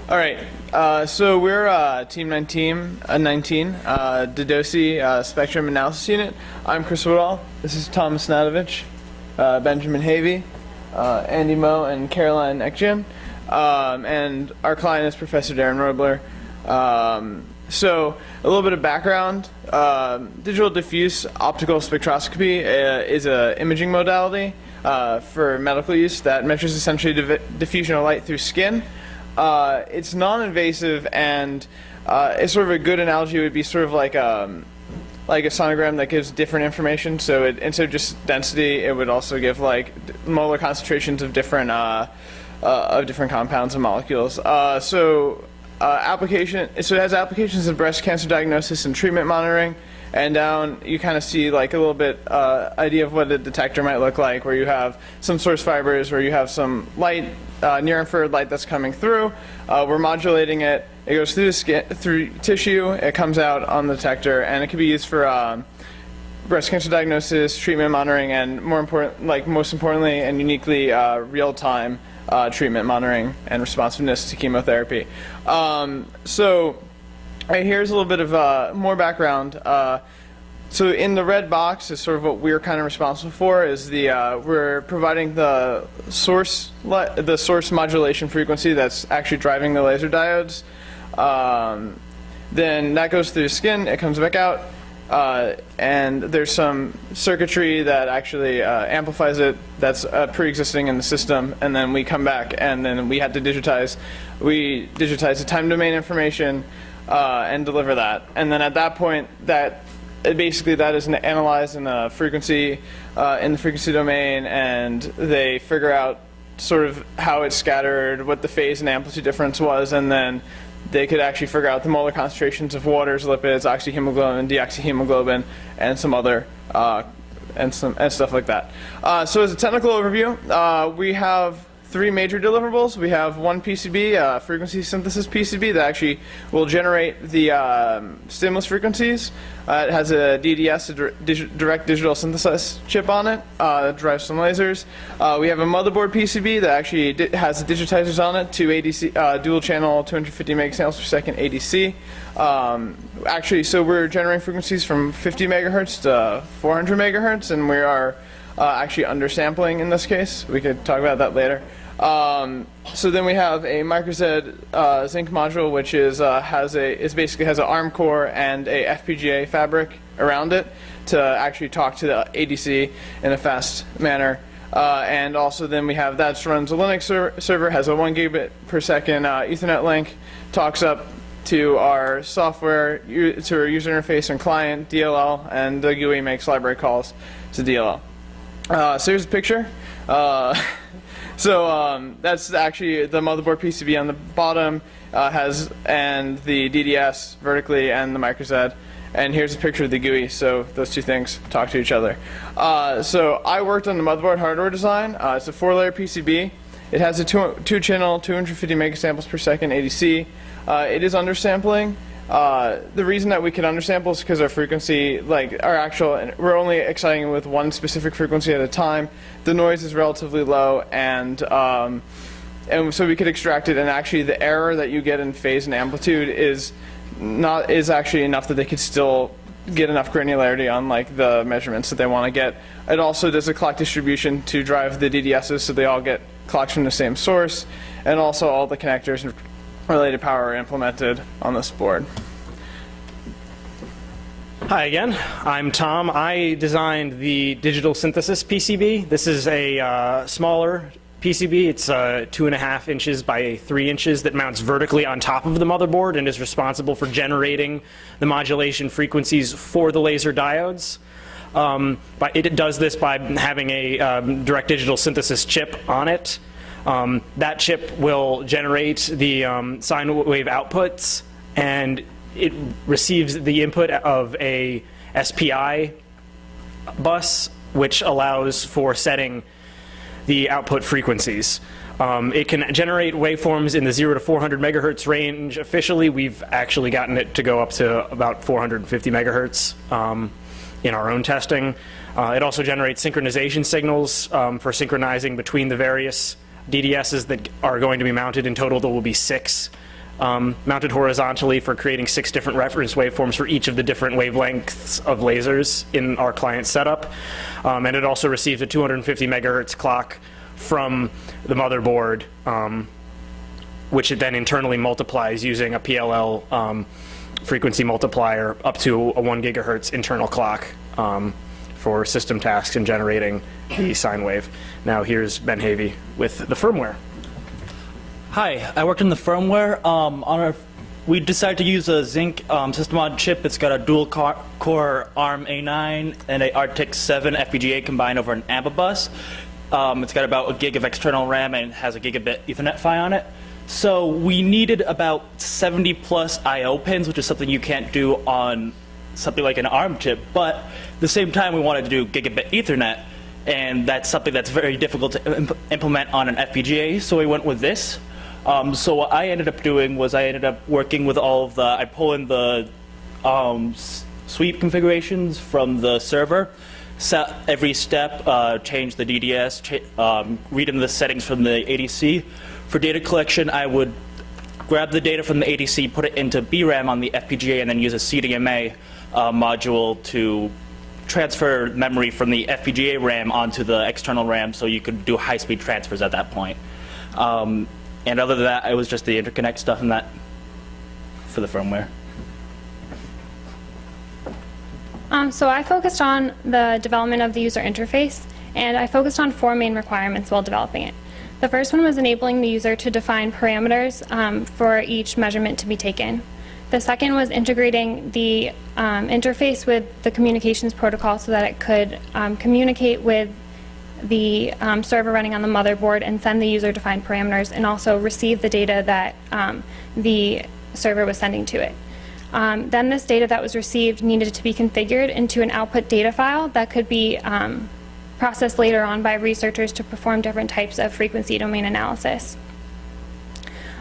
All right, so we're Team 19, dDOSI Spectrum Analysis Unit. I'm Chris Woodall. This is Thomas Nadovich, Benjamin Havey, Andy Moe, and Caroline Ekchian. And our client is Professor Darren Roblyer. So a little bit of background. Digital diffuse optical spectroscopy is an imaging modality for medical use that measures essentially diffusion of light through skin. It's non-invasive, and it's sort of a good analogy would be sort of like a sonogram that gives different information. So instead of just density, it would also give like molar concentrations of different compounds and molecules. So it has applications in breast cancer diagnosis and treatment monitoring. And down, you kind of see like a little bit idea of what a detector might look like, where you have some source fibers, where you have some light, near-infrared light that's coming through. We're modulating it. It goes through the skin, through tissue. It comes out on the detector, and it can be used for breast cancer diagnosis, treatment monitoring, and most importantly and uniquely, real-time treatment monitoring and responsiveness to chemotherapy. Here's a little bit of more background. So in the red box is sort of what we're kind of responsible for. Is we're providing the source modulation frequency that's actually driving the laser diodes. Then that goes through the skin. It comes back out, and there's some circuitry that actually amplifies it. That's pre-existing in the system, and then we come back, and then we had to digitize. We digitize the time domain information. And deliver that, and then at that point, that is analyzed in the frequency domain, and they figure out sort of how it's scattered, what the phase and amplitude difference was, and then they could actually figure out the molar concentrations of waters, lipids, oxyhemoglobin, deoxyhemoglobin, and some other and stuff like that. So as a technical overview, we have three major deliverables. We have one PCB, frequency synthesis PCB, that actually will generate the stimulus frequencies. It has a DDS, a direct digital synthesis chip on it that drives some lasers. We have a motherboard PCB that actually has the digitizers on it, two ADC, dual channel 250 megasamples per second ADC. So we're generating frequencies from 50 megahertz to 400 megahertz, and we are actually undersampling in this case. We could talk about that later. So then we have a microZ zinc module, which basically has an ARM core and a FPGA fabric around it to actually talk to the ADC in a fast manner. And also then we have that runs a Linux server, has a 1 gigabit per second Ethernet link, talks up to our software, to our user interface and client, DLL, and the GUI makes library calls to DLL. So here's a picture. That's actually the motherboard PCB on the bottom, and the DDS vertically, and the microZ. And here's a picture of the GUI, so those two things talk to each other. So I worked on the motherboard hardware design. It's a 4-layer PCB. It has a two-channel, 250 megasamples per second ADC. It is undersampling. The reason that we can undersample is because our frequency, we're only exciting with one specific frequency at a time. The noise is relatively low, and so we could extract it. And actually, the error that you get in phase and amplitude is actually enough that they could still get enough granularity on the measurements that they want to get. It also does a clock distribution to drive the DDSs, so they all get clocks from the same source, and also all the connectors and related power are implemented on this board. Hi again, I'm Tom. I designed the digital synthesis PCB. This is a smaller PCB. It's 2.5 inches by 3 inches that mounts vertically on top of the motherboard and is responsible for generating the modulation frequencies for the laser diodes. But it does this by having a direct digital synthesis chip on it. That chip will generate the sine wave outputs, and it receives the input of a SPI bus, which allows for setting the output frequencies. It can generate waveforms in the 0 to 400 megahertz range. Officially, we've actually gotten it to go up to about 450 megahertz in our own testing. It also generates synchronization signals for synchronizing between the various DDSs that are going to be mounted. In total, there will be 6 mounted horizontally for creating 6 different reference waveforms for each of the different wavelengths of lasers in our client setup. And it also receives a 250 megahertz clock from the motherboard, which it then internally multiplies using a PLL frequency multiplier up to a 1 gigahertz internal clock for system tasks and generating the sine wave. Now here's Ben Havey with the firmware. Hi, I worked in the firmware. We decided to use a Zinc system on chip. It's got a dual core ARM A9 and a RTX 7 FPGA combined over an AMBA bus. It's got about a gig of external RAM and has a gigabit Ethernet PHY on it. So we needed about 70 plus I/O pins, which is something you can't do on something like an ARM chip. But at the same time, we wanted to do gigabit Ethernet, and that's something that's very difficult to implement on an FPGA. So we went with this. So what I ended up doing was I ended up working with all of I pull in the sweep configurations from the server, set every step, change the DDS, read in the settings from the ADC. For data collection, I would grab the data from the ADC, put it into BRAM on the FPGA, and then use a CDMA module to transfer memory from the FPGA RAM onto the external RAM so you could do high-speed transfers at that point. And other than that, it was just the interconnect stuff and that for the firmware. So I focused on the development of the user interface, and I focused on 4 main requirements while developing it. The first one was enabling the user to define parameters for each measurement to be taken. The second was integrating the interface with the communications protocol so that it could communicate with the server running on the motherboard and send the user-defined parameters, and also receive the data that the server was sending to it. Then this data that was received needed to be configured into an output data file that could be processed later on by researchers to perform different types of frequency domain analysis.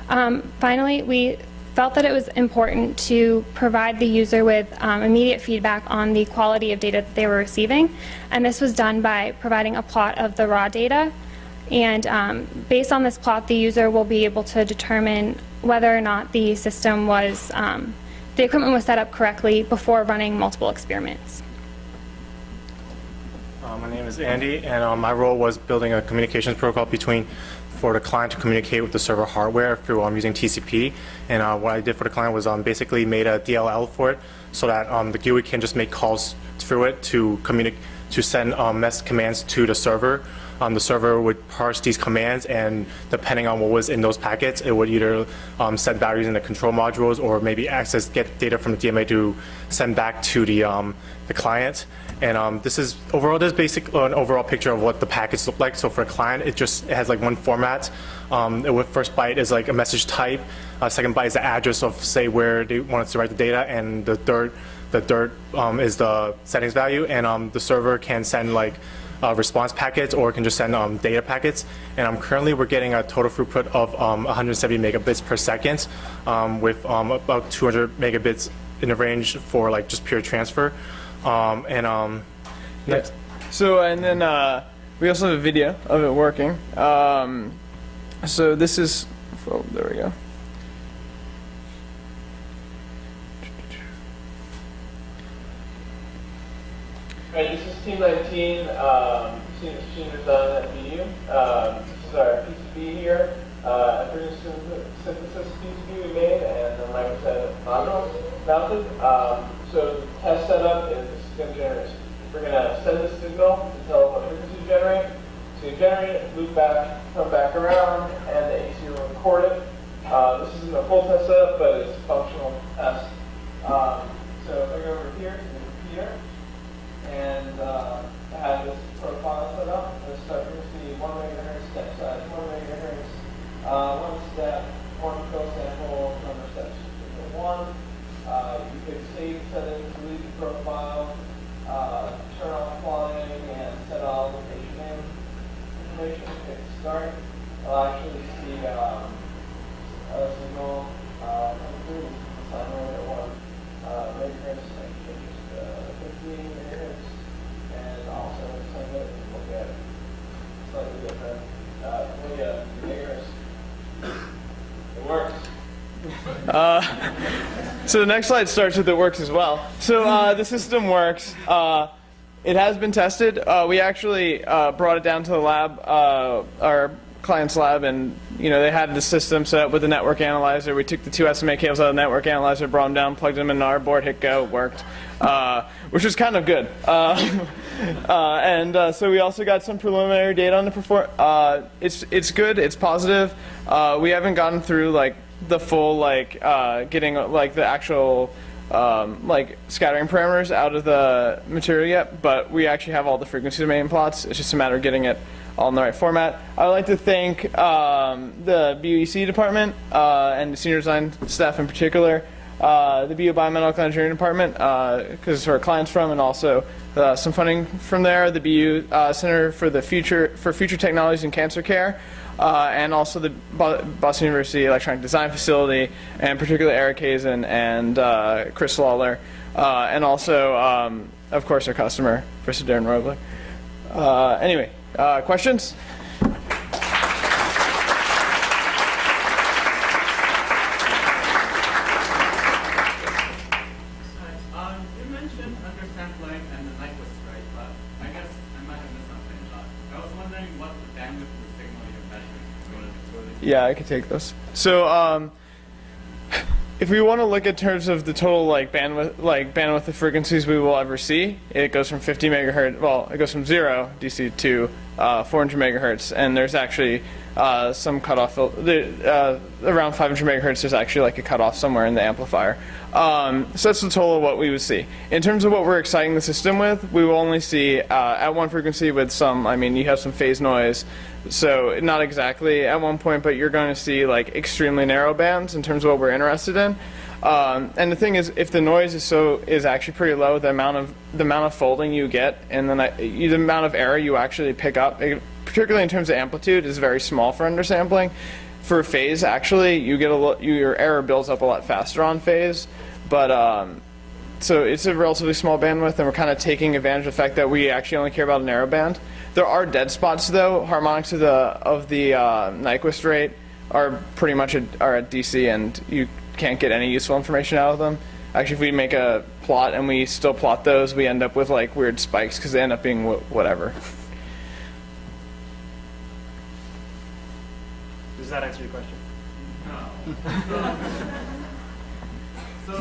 Finally, we felt that it was important to provide the user with immediate feedback on the quality of data that they were receiving, and this was done by providing a plot of the raw data. And based on this plot, the user will be able to determine whether or not the system was, the equipment was set up correctly before running multiple experiments. My name is Andy, and my role was building a communications protocol for the client to communicate with the server hardware through using TCP. And what I did for the client was basically made a DLL for it so that the GUI can just make calls through it to send commands to the server. The server would parse these commands, and depending on what was in those packets, it would either send values in the control modules or maybe get data from the DMA to send back to the client. And this is basically an overall picture of what the packets look like. So for a client, it has like one format. The first byte is like a message type. Second byte is the address of, say, where they want us to write the data, and the third is the settings value. And the server can send like response packets, or can just send data packets. And currently we're getting a total throughput of 170 megabits per second, with about 200 megabits in the range for like just pure transfer. Next. So, and then we also have a video of it working. So this is, oh, there we go. Right, this is Team 19. Team Machine Design at BU. This is our PCB here. A synthesis PCB we made, and then, like I said, modules mounted. So the test setup is going to generate. We're going to send the signal to tell what frequency to generate. So you generate it, loop back, come back around, and the AC will record it. This isn't a full test setup, but it's a functional test. So if I go over here to the computer, and I have this profile set up. This frequency 1 megahertz, step size 1 megahertz, one step, one fill sample, number of steps 1. You could save settings, delete the profile, turn off flying, and set all location name information. Hit start. I'll actually see a signal coming through. Sine wave at 1 megahertz, like just 15 megahertz, and also send it and look at slightly different megahertz. It works. So the next slide starts with it works as well. So the system works. It has been tested. We actually brought it down to the lab, our client's lab, and they had the system set up with the network analyzer. We took the 2 SMA cables out of the network analyzer, brought them down, plugged them in our board, hit go, it worked, which was kind of good. So we also got some preliminary data on the performance. It's good. It's positive. We haven't gotten through like the full getting like the actual scattering parameters out of the material yet, but we actually have all the frequency domain plots. It's just a matter of getting it all in the right format. I'd like to thank the BU ECE department and the senior design staff in particular, the BU Biomedical Engineering department, because it's where our client's from, and also some funding from there, the BU Center for Future Technologies in Cancer Care, and also the Boston University Electronic Design Facility, and particularly Eric Hazen and Chris Lawler, and also, of course, our customer, Professor Darren Roblyer. Anyway, questions? You mentioned undersampling and the Nyquist, right? But I guess I might have missed something. I was wondering what the bandwidth of the signal you're measuring. Yeah, I could take this. So, if we want to look at terms of the total bandwidth of frequencies we will ever see, it goes from 50 megahertz. Well, it goes from 0 DC to 400 megahertz, and there's actually some cutoff. Around 500 megahertz, there's actually like a cutoff somewhere in the amplifier. So that's the total of what we would see. In terms of what we're exciting the system with, we will only see at one frequency with some. I mean, you have some phase noise. So not exactly at one point, but you're going to see like extremely narrow bands in terms of what we're interested in. And the thing is, if the noise is actually pretty low, the amount of folding you get and the amount of error you actually pick up, particularly in terms of amplitude, is very small for undersampling. For phase, actually, you get your error builds up a lot faster on phase, but so it's a relatively small bandwidth, and we're kind of taking advantage of the fact that we actually only care about a narrow band. There are dead spots though. Harmonics of the Nyquist rate are pretty much are at DC, and you can't get any useful information out of them. Actually, if we make a plot and we still plot those, we end up with like weird spikes because they end up being whatever. Does that answer your question? No. So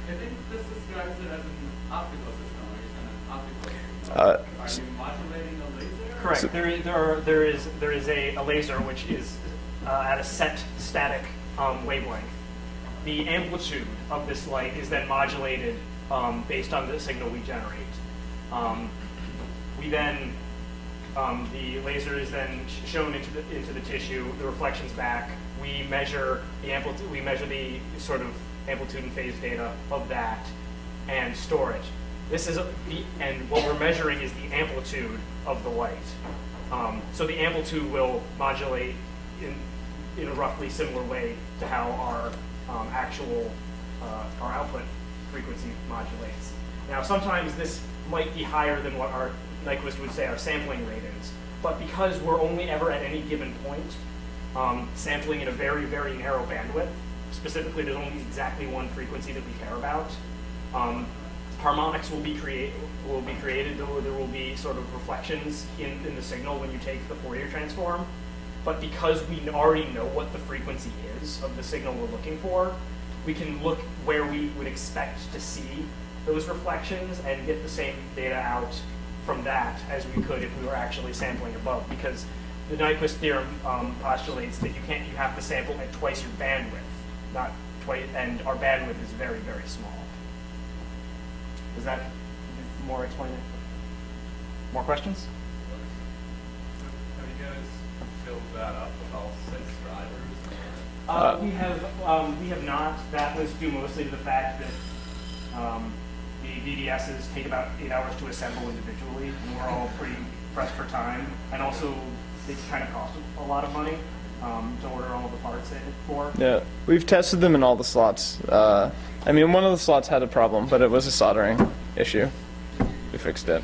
I think this describes it as an optical system, or is it an optical system? Are you modulating a laser? Correct. So there is a laser which is at a set static wavelength. The amplitude of this light is then modulated based on the signal we generate. The laser is then shown into the tissue. The reflections back. We measure the amplitude. We measure the sort of amplitude and phase data of that, and store it. And what we're measuring is the amplitude of the light. So the amplitude will modulate in a roughly similar way to how our our output frequency modulates. Now, sometimes this might be higher than what our Nyquist would say our sampling rate is, but because we're only ever at any given point sampling in a very, very narrow bandwidth, specifically there's only exactly one frequency that we care about, harmonics will be created, or there will be sort of reflections in the signal when you take the Fourier transform. But because we already know what the frequency is of the signal we're looking for, we can look where we would expect to see those reflections and get the same data out from that as we could if we were actually sampling above. Because the Nyquist theorem postulates that you have to sample at twice your bandwidth, not twice, and our bandwidth is very, very small. Does that more explain it? More questions? Have you guys filled that up with all 6 drivers? We have not. That was due mostly to the fact that the DDSs take about 8 hours to assemble individually, and we're all pretty pressed for time. And also, they kind of cost a lot of money to order all the parts for. Yeah, we've tested them in all the slots. I mean, one of the slots had a problem, but it was a soldering issue. We fixed it.